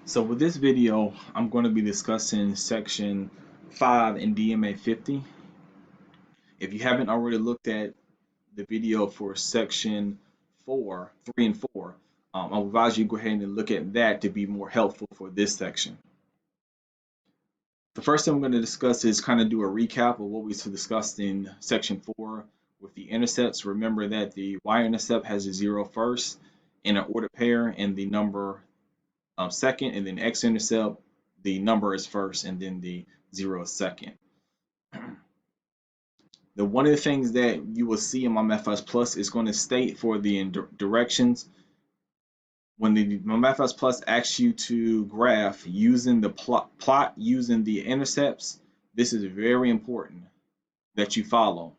So with this video, I'm going to be discussing section 5 in DMA 50. If you haven't already looked at the video for section 4, 3 and 4, I would advise you to go ahead and look at that to be more helpful for this section. The first thing I'm going to discuss is kind of do a recap of what we discussed in section 4 with the intercepts. Remember that the y-intercept has a 0 first in an ordered pair and the number second, and then x-intercept, the number is first, and then the 0 is second. One of the things that you will see in my MathFast Plus is going to state for the directions when the MathFast Plus asks you to graph using the plot using the intercepts. This is very important that you follow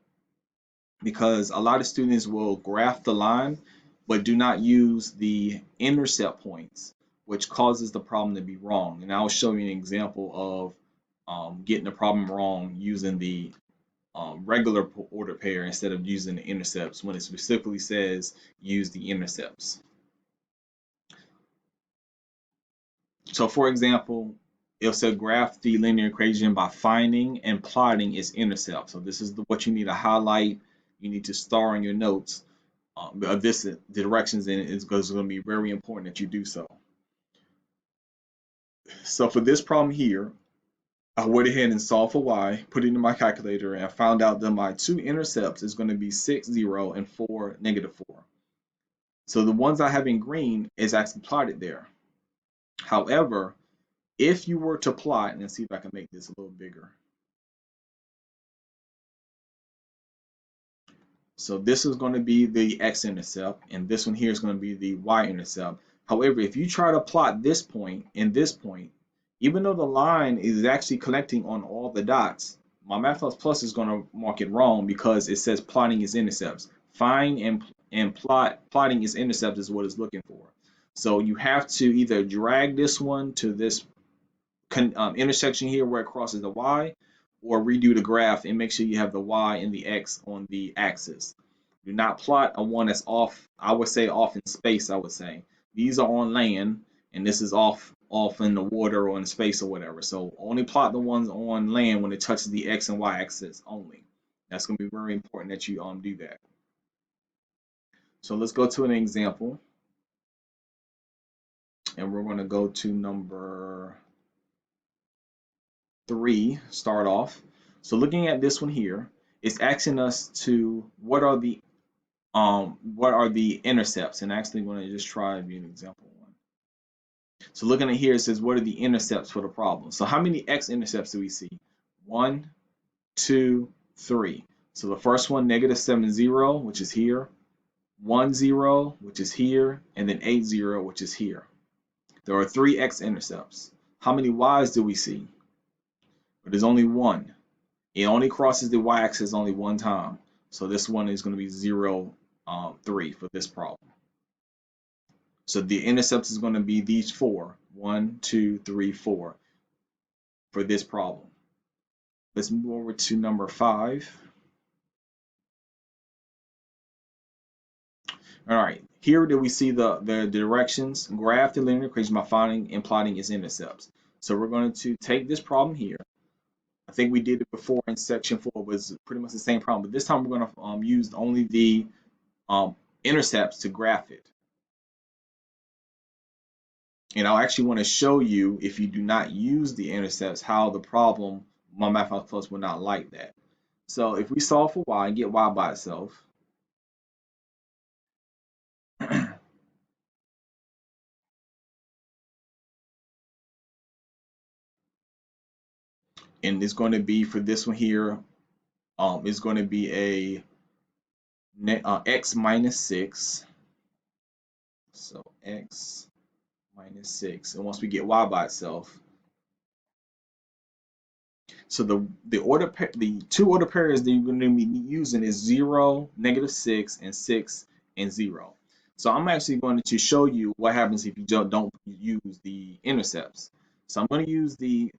because a lot of students will graph the line but do not use the intercept points, which causes the problem to be wrong. And I'll show you an example of getting the problem wrong using the regular order pair instead of using the intercepts when it specifically says use the intercepts. So for example, it'll say graph the linear equation by finding and plotting its intercept. So this is what you need to highlight. You need to star in your notes. The directions in it is going to be very important that you do so. So for this problem here, I went ahead and solved for y, put it in my calculator, and I found out that my two intercepts is going to be 6, 0, and 4, -4. So the ones I have in green is actually plotted there. However, if you were to plot, and let's see if I can make this a little bigger. So this is going to be the x-intercept, and this one here is going to be the y-intercept. However, if you try to plot this point and this point, even though the line is actually collecting on all the dots, my MathFast is going to mark it wrong because it says plotting its intercepts. Find and plotting its intercepts is what it's looking for. So you have to either drag this one to this intersection here where it crosses the y, or redo the graph and make sure you have the y and the x on the axis. Do not plot a one that's off, I would say off in space, I would say. These are on land, and this is off in the water or in space or whatever. So only plot the ones on land when it touches the x and y axis only. That's going to be very important that you do that. So let's go to an example. And we're going to go to number 3, start off. So looking at this one here, it's asking us to what are the intercepts, and actually I'm going to just try to be an example one. So looking at here, it says what are the intercepts for the problem. So how many x-intercepts do we see? 1, 2, 3. So the first one, -7, 0, which is here, 1, 0, which is here, and then 8, 0, which is here. There are 3 x-intercepts. How many y's do we see? But there's only one. It only crosses the y-axis only one time. So this one is going to be 0, 3 for this problem. So the intercepts is going to be these 4. 1, 2, 3, 4 for this problem. Let's move over to number 5. All right, here do we see the directions, graph the linear equation by finding and plotting its intercepts. So we're going to take this problem here. I think we did it before in section 4, was pretty much the same problem, but this time we're going to use only the intercepts to graph it. And I actually want to show you, if you do not use the intercepts, how the problem, my MathFast Plus will not like that. So if we solve for y and get y by itself, and it's going to be for this one here, it's going to be a x minus 6. So x minus 6. And once we get y by itself, so the two order pairs that you're going to be using is 0, -6, and 6 and 0. So I'm actually going to show you what happens if you don't use the intercepts. So I'm going to use the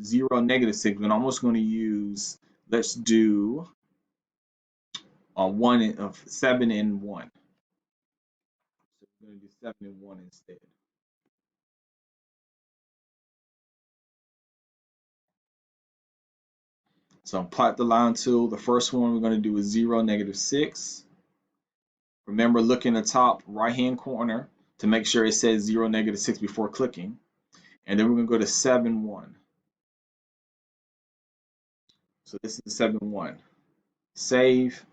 0, -6, and I'm also going to use, let's do 7 and 1. So we're going to do 7 and 1 instead. So plot the line tool. The first one we're going to do is 0, -6. Remember, look in the top right-hand corner to make sure it says 0, -6 before clicking. And then we're going to go to 7, 1. So this is 7, 1. Save.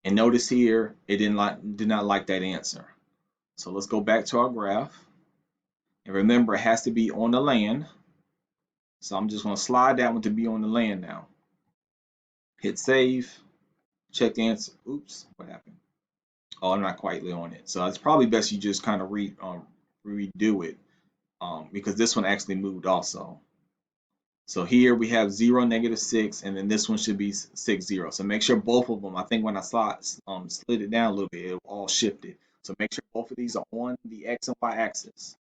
And notice here, it did not like that answer. So let's go back to our graph. And remember, it has to be on the land. So I'm just going to slide that one to be on the land now. Hit save. Check the answer. Oops, what happened? Oh, I'm not quite on it. So it's probably best you just kind of redo it because this one actually moved also. So here we have 0, -6, and then this one should be 6, 0. So make sure both of them, I think when I slid it down a little bit, it all shifted. So make sure both of these are on the X and Y axis.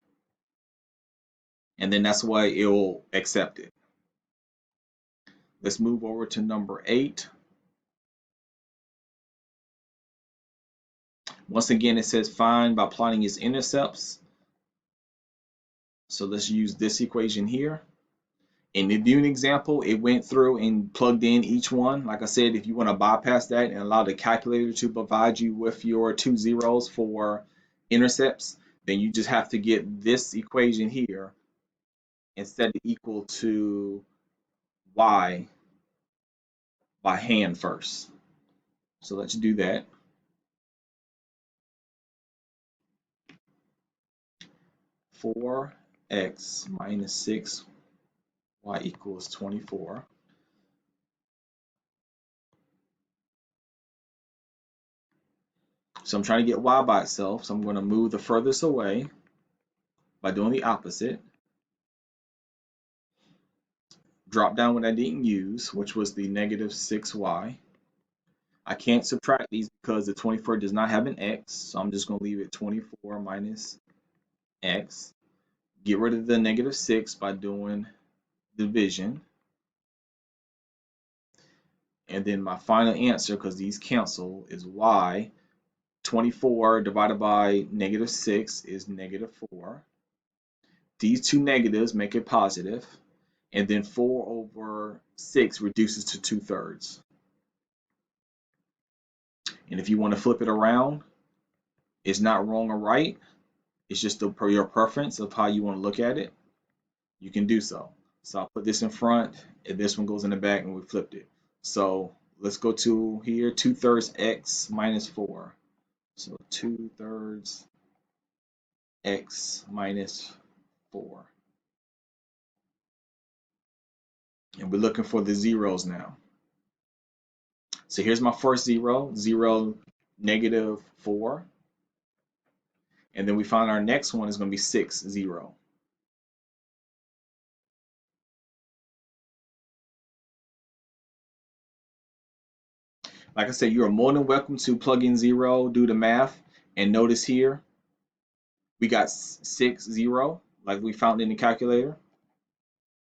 And then that's why it will accept it. Let's move over to number 8. Once again, it says find by plotting its intercepts. So let's use this equation here. In the viewing example, it went through and plugged in each one. Like I said, if you want to bypass that and allow the calculator to provide you with your 2 zeros for intercepts, then you just have to get this equation here and set it equal to y by hand first. So let's do that. 4x minus 6 y equals 24. So I'm trying to get y by itself, so I'm going to move the furthest away by doing the opposite. Drop down what I didn't use, which was the -6y. I can't subtract these because the 24 does not have an x, so I'm just going to leave it 24 minus x. Get rid of the -6 by doing division. And then my final answer, because these cancel, is y. 24 divided by -6 is -4. These two negatives make it positive. And then 4 over 6 reduces to 2/3. And if you want to flip it around, it's not wrong or right. It's just your preference of how you want to look at it. You can do so. So I'll put this in front, and this one goes in the back, and we flipped it. So let's go to here, 2/3 x minus 4. So 2/3 x minus 4. And we're looking for the zeros now. So here's my first 0, 0, -4. And then we find our next one is going to be 6, 0. Like I said, you are more than welcome to plug in 0, do the math, and notice here we got 6, 0, like we found in the calculator,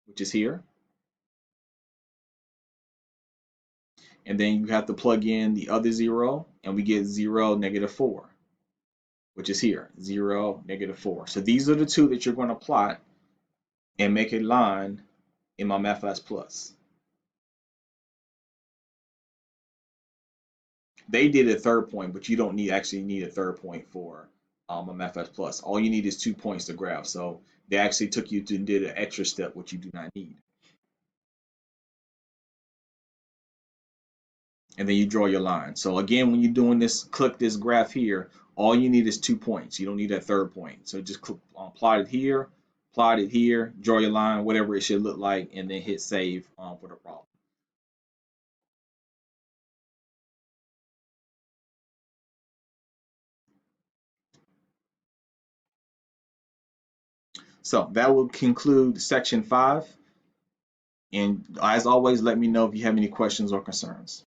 which is here. And then you have to plug in the other 0, and we get 0, -4, which is here, 0, -4. So these are the two that you're going to plot and make a line in my MathFlash Plus. They did a third point, but you don't actually need a third point for a MathFlash Plus. All you need is 2 points to graph. So they actually took you to and did an extra step, which you do not need. And then you draw your line. So again, when you're doing this, click this graph here, all you need is 2 points. You don't need that third point. So just plot it here, draw your line, whatever it should look like, and then hit save for the problem. So that will conclude section 5. And as always, let me know if you have any questions or concerns.